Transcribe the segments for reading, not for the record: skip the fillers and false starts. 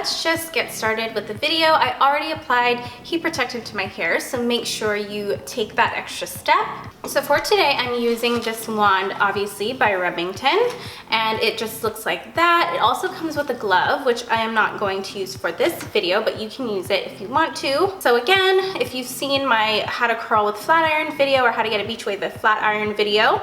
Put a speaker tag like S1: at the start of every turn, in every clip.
S1: let's just get started with the video. I already applied heat protectant to my hair, so make sure you take that extra step. So for today, I'm using this wand, obviously by Remington, and it just looks like that. It also comes with a glove, which I am not going to use for this video, but you can use it if you want to. So again, if you've seen my how to curl with flat iron video or how to get a beach wave with flat iron video,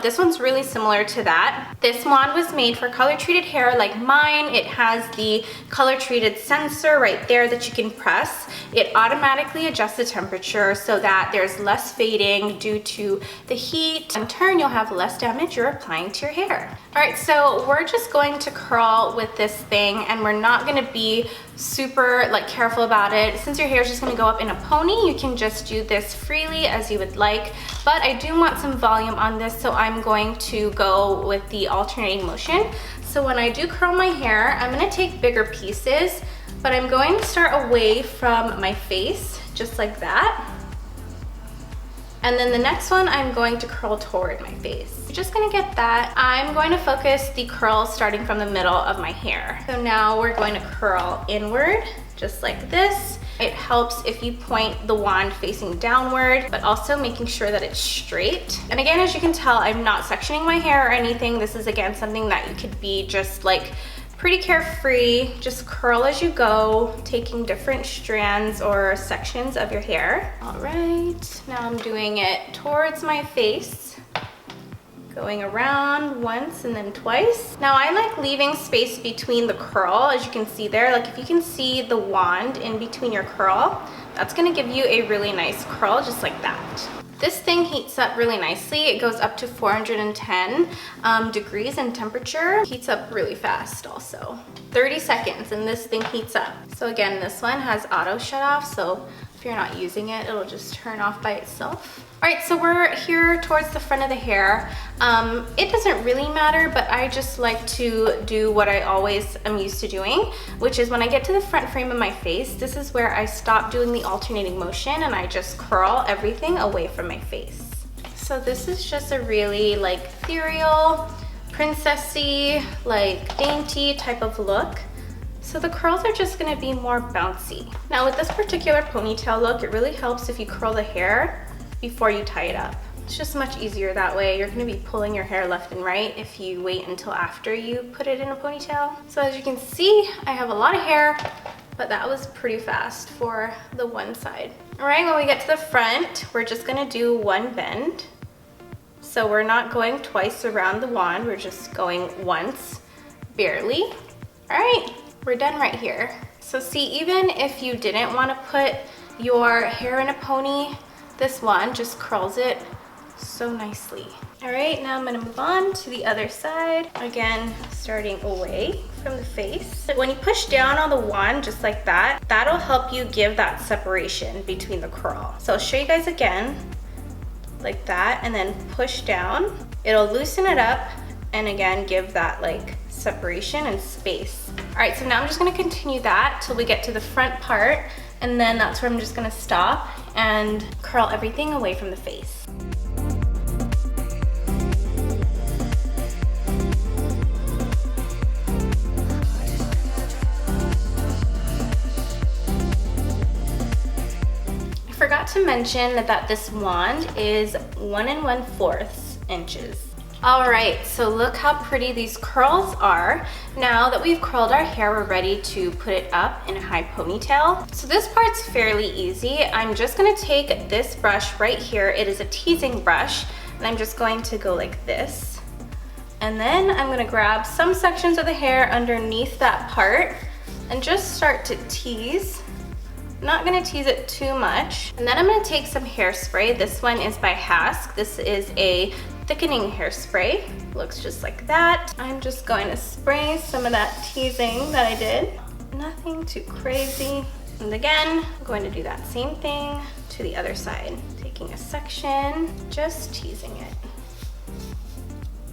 S1: this one's really similar to that. This wand was made for color treated hair like mine. It has the color treated sensor right there that you can press. It automatically adjusts the temperature so that there's less fading due to the heat. In turn, you'll have less damage you're applying to your hair. All right, so we're just going to curl with this thing, and we're not gonna be super careful about it. Since your hair is just gonna go up in a pony, you can just do this freely as you would like, but I do want some volume on this, so I'm going to go with the alternating motion. So when I do curl my hair, I'm gonna take bigger pieces, but I'm going to start away from my face, just like that. And then the next one, I'm going to curl toward my face. You're just gonna get that. I'm going to focus the curl starting from the middle of my hair. So now we're going to curl inward, just like this. It helps if you point the wand facing downward, but also making sure that it's straight. And again, as you can tell, I'm not sectioning my hair or anything. This is again something that you could be just pretty carefree, just curl as you go, taking different strands or sections of your hair. All right, now I'm doing it towards my face, going around once and then twice. Now I like leaving space between the curl, as you can see there. If you can see the wand in between your curl, that's gonna give you a really nice curl, just like that. This thing heats up really nicely. It goes up to 410 degrees in temperature. Heats up really fast also. 30 seconds and this thing heats up. So again, this one has auto shut off, so if you're not using it, it'll just turn off by itself. All right, so we're here towards the front of the hair. It doesn't really matter, but I just like to do what I always am used to doing, which is when I get to the front frame of my face, this is where I stop doing the alternating motion and I just curl everything away from my face. So this is just a really ethereal, princessy, dainty type of look. So the curls are just gonna be more bouncy. Now with this particular ponytail look, it really helps if you curl the hair before you tie it up. It's just much easier that way. You're gonna be pulling your hair left and right if you wait until after you put it in a ponytail. So as you can see, I have a lot of hair, but that was pretty fast for the one side. All right, when we get to the front, we're just gonna do one bend. So we're not going twice around the wand, we're just going once, barely. All right, we're done right here. So see, even if you didn't wanna put your hair in a pony, this one just curls it so nicely. All right, now I'm gonna move on to the other side. Again, starting away from the face. When you push down on the wand just like that, that'll help you give that separation between the curl. So I'll show you guys again, like that, and then push down. It'll loosen it up and again, give that separation and space. All right, so now I'm just gonna continue that till we get to the front part, and then that's where I'm just gonna stop and curl everything away from the face. I forgot to mention that this wand is 1 1/4 inches. All right, so look how pretty these curls are. Now that we've curled our hair, we're ready to put it up in a high ponytail. So this part's fairly easy. I'm just gonna take this brush right here. It is a teasing brush, and I'm just going to go like this. And then I'm gonna grab some sections of the hair underneath that part and just start to tease. I'm not gonna tease it too much. And then I'm gonna take some hairspray. This one is by Hask. This is a thickening hairspray. Looks just like that. I'm just going to spray some of that teasing that I did. Nothing too crazy. And again, I'm going to do that same thing to the other side. Taking a section, just teasing it.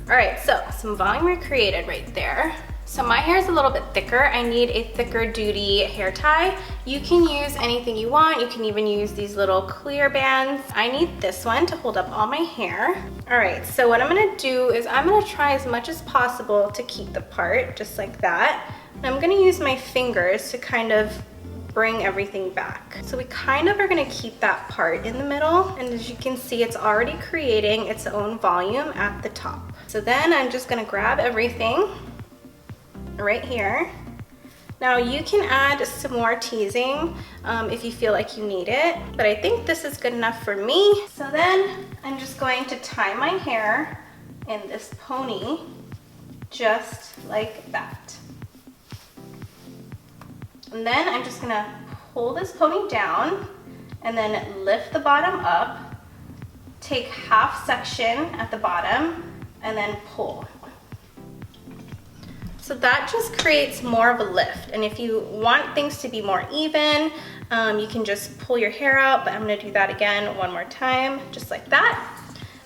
S1: All right, so some volume recreated right there. So my hair is a little bit thicker. I need a thicker duty hair tie. You can use anything you want. You can even use these little clear bands. I need this one to hold up all my hair. All right, so what I'm gonna do is I'm gonna try as much as possible to keep the part just like that. And I'm gonna use my fingers to kind of bring everything back. So we kind of are gonna keep that part in the middle, and as you can see, it's already creating its own volume at the top. So then I'm just gonna grab everything right here. Now you can add some more teasing if you feel like you need it, but I think this is good enough for me. So then I'm just going to tie my hair in this pony, just like that. And then I'm just gonna pull this pony down and then lift the bottom up, take half section at the bottom, and then pull. So that just creates more of a lift. And if you want things to be more even, you can just pull your hair out, but I'm gonna do that again one more time, just like that.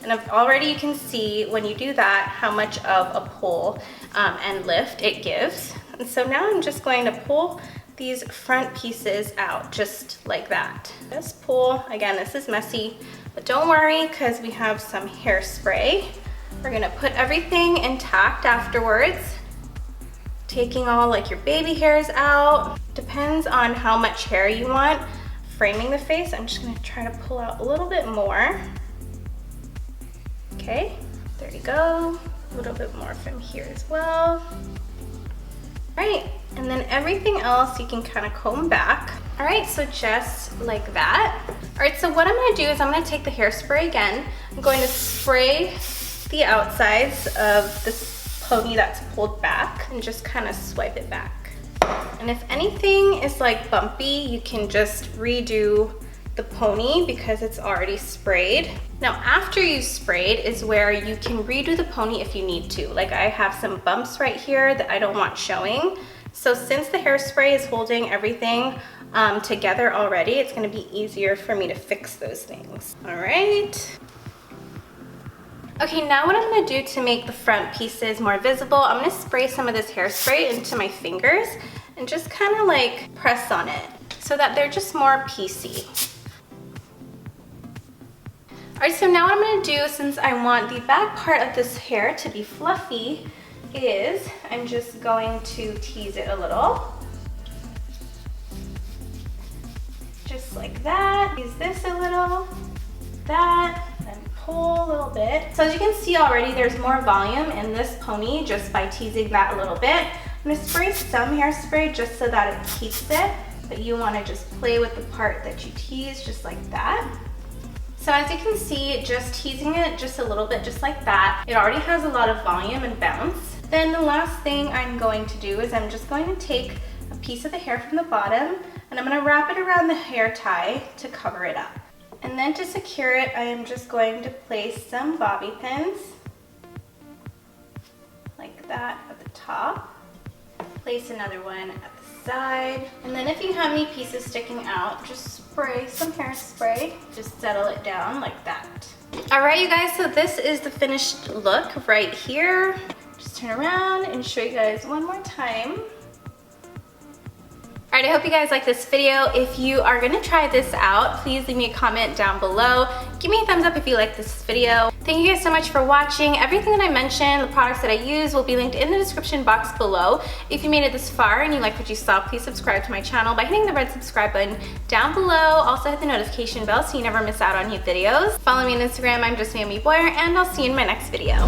S1: And already you can see when you do that, how much of a pull and lift it gives. And so now I'm just going to pull these front pieces out, just like that. Just pull, again, this is messy, but don't worry, because we have some hairspray. We're gonna put everything intact afterwards, taking all like your baby hairs out. Depends on how much hair you want framing the face. I'm just gonna try to pull out a little bit more. Okay, there you go. A little bit more from here as well. All right, and then everything else you can kind of comb back. All right, so just like that. All right, so what I'm gonna do is I'm gonna take the hairspray again. I'm going to spray the outsides of this pony that's pulled back and just kind of swipe it back. And if anything is like bumpy, you can just redo the pony because it's already sprayed. Now after you sprayed is where you can redo the pony if you need to. Like I have some bumps right here that I don't want showing. So since the hairspray is holding everything together already, it's gonna be easier for me to fix those things. All right. Okay, now what I'm gonna do to make the front pieces more visible, I'm gonna spray some of this hairspray into my fingers and just kind of like press on it so that they're just more piecey. All right, so now what I'm gonna do, since I want the back part of this hair to be fluffy, is I'm just going to tease it a little. Just like that. Tease this a little, that, and pull a little bit. So as you can see already, there's more volume in this pony just by teasing that a little bit. I'm gonna spray some hairspray just so that it keeps it, but you wanna just play with the part that you tease just like that. So as you can see, just teasing it just a little bit, just like that, it already has a lot of volume and bounce. Then the last thing I'm going to do is I'm just going to take a piece of the hair from the bottom and I'm gonna wrap it around the hair tie to cover it up. And then to secure it, I am just going to place some bobby pins, like that at the top. Place another one at the side. And then if you have any pieces sticking out, just spray some hairspray. Just settle it down like that. All right, you guys, so this is the finished look right here. Just turn around and show you guys one more time. All right, I hope you guys like this video. If you are gonna try this out, please leave me a comment down below. Give me a thumbs up if you like this video. Thank you guys so much for watching. Everything that I mentioned, the products that I use, will be linked in the description box below. If you made it this far and you like what you saw, please subscribe to my channel by hitting the red subscribe button down below. Also hit the notification bell so you never miss out on new videos. Follow me on Instagram, I'm just Naomi Boyer, and I'll see you in my next video.